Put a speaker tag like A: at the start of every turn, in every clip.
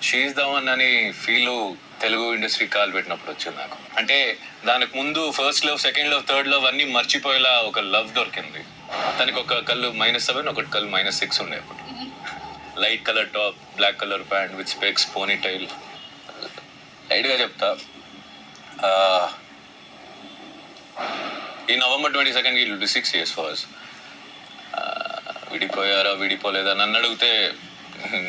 A: She the one అని feel Telugu industry call పెట్టినప్పుడు వచ్చింది నాకు. అంటే దానికి ముందు first love, second love, third love అన్ని మర్చిపోయేలా ఒక లవ్ దొరికింది. తనకి ఒక కళ్ళు -7, ఒకటి కళ్ళు -6 ఉండే. అప్పుడు light colour top, black colour pant with specs, ponytail. లైట్గా చెప్తా, ఈ November 22nd it will be 6 years for us. విడిపోయారా విడిపోలేదా నన్ను అడిగితే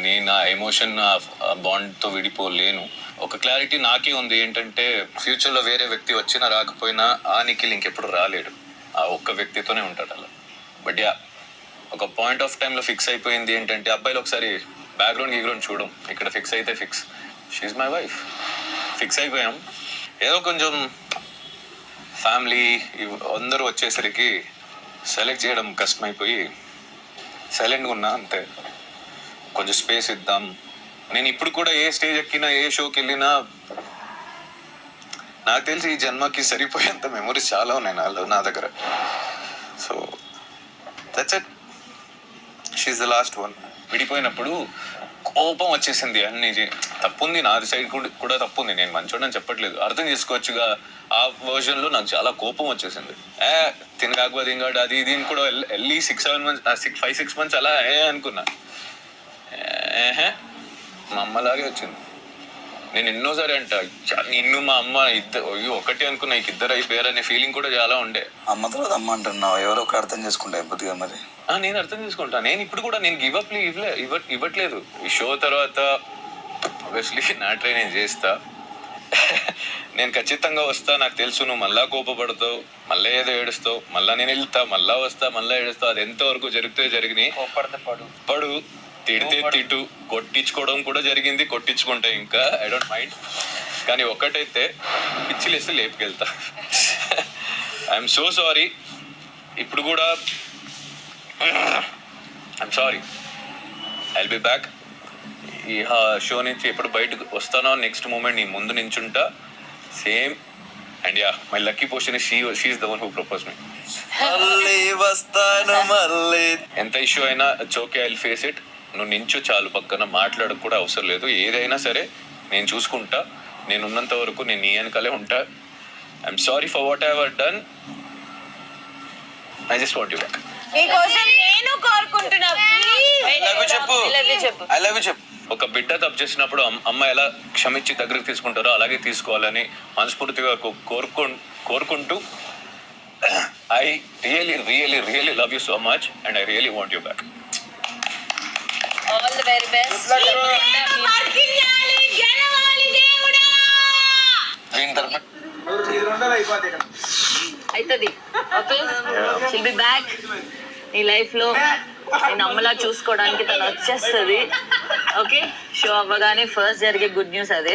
A: నేను ఆ ఎమోషన్, ఆ బాండ్తో విడిపోలేను. ఒక క్లారిటీ నాకే ఉంది ఏంటంటే, ఫ్యూచర్లో వేరే వ్యక్తి వచ్చినా రాకపోయినా ఆ నిఖిల్ ఇంకెప్పుడు రాలేడు. ఆ ఒక్క వ్యక్తితోనే ఉంటాడు అలా. బట్ యా, ఒక పాయింట్ ఆఫ్ టైంలో ఫిక్స్ అయిపోయింది ఏంటంటే, అబ్బాయిలు ఒకసారి బ్యాక్గ్రౌండ్ చూడం, ఇక్కడ ఫిక్స్ అయితే fix. She's my wife. Fix అయిపోయాం. ఏదో కొంచెం ఫ్యామిలీ అందరూ వచ్చేసరికి సెలెక్ట్ చేయడం కష్టమైపోయి సైలెంట్గా ఉన్నా అంతే. కొంచెం స్పేస్ ఇద్దాం. నేను ఇప్పుడు కూడా ఏ స్టేజ్ ఎక్కినా, ఏ షోకి వెళ్ళినా, నాకు తెలిసి ఈ జన్మకి సరిపోయేంత మెమరీస్ చాలా ఉన్నాయి నా దగ్గర. So that's it. She's the last one. విడిపోయినప్పుడు కోపం వచ్చేసింది. అన్ని తప్పుంది, నాది సైడ్ కూడా తప్పుంది. నేను మంచోడని చెప్పట్లేదు, అర్థం చేసుకోవచ్చుగా. ఆ వర్జన్లో నాకు చాలా కోపం వచ్చేసింది. తినగాకపోతే ఇంకోటి అది ఇది కూడా వెళ్ళి 6-7 months, 5-6 months అలా అనుకున్నా. మా అమ్మలాగే వచ్చింది. నేను ఎన్నోసారి అంట, నిన్ను మా అమ్మ ఒకటి అనుకున్నా, ఇద్దరు అయిపోయారనే ఫీలింగ్ కూడా చాలా ఉండే.
B: అమ్మ తర్వాత అమ్మ అంటున్నావు, ఎవరో ఒక అర్థం చేసుకుంటా అయిపోతుందిగా మరి.
A: నేను అర్థం చేసుకుంటా. నేను ఇప్పుడు కూడా నేను గివప్ ఇవ్వట్లేదు. ఈ షో తర్వాత ఆబ్వియస్లీ నా ట్రై నేను చేస్తా. నేను ఖచ్చితంగా వస్తా. నాకు తెలుసు నువ్వు మళ్ళా కోపపడతావు, మళ్ళీ ఏదో ఏడుస్తావు, మళ్ళీ నేను వెళ్తా, మళ్ళా వస్తా, మళ్ళీ ఏడుస్తావు. అది ఎంతవరకు జరిగినాయి. పడు, తిడితే తిట్టు, కొట్టించుకోవడం కూడా జరిగింది, కొట్టించుకుంటా ఇంకా. I don't mind. కానీ ఒక్కటైతే పిచ్చిలేస్తే లేపుకెళ్తా. I'm so sorry. ఇప్పుడు కూడా I'm sorry. I'll be back. ఈ షో నుంచి ఎప్పుడు బయటకు వస్తానో నెక్స్ట్ మూమెంట్ నీ ముందు నించుంటా same. And yeah, my lucky portion she's the one who propose me. ఎంత ఇష్యూ అయినా it's okay, I will face it. నువ్వు నించు చాలు, పక్కన మాట్లాడకు కూడా అవసరం లేదు. ఏదైనా సరే నేను చూసుకుంటా. నేను ఉన్నంత వరకు నేను నీ వెనకాలే ఉంటా. I'm sorry for what I have done. I just want you back. ఒక బిడ్డ తప్పు చేసినప్పుడు అమ్మ ఎలా క్షమించి దగ్గరికి తీసుకుంటారో అలాగే తీసుకోవాలని మనస్ఫూర్తిగా కోరుకుంటూ I really love you so much and I really want you back.
C: All the very best. అవుతుంది. Okay, she'll be back. నీ లైఫ్లో నేను అమ్మలా చూసుకోవడానికి తను వచ్చేస్తుంది. ఓకే, షో అవ్వగానే ఫస్ట్ జరిగే గుడ్ న్యూస్ అదే.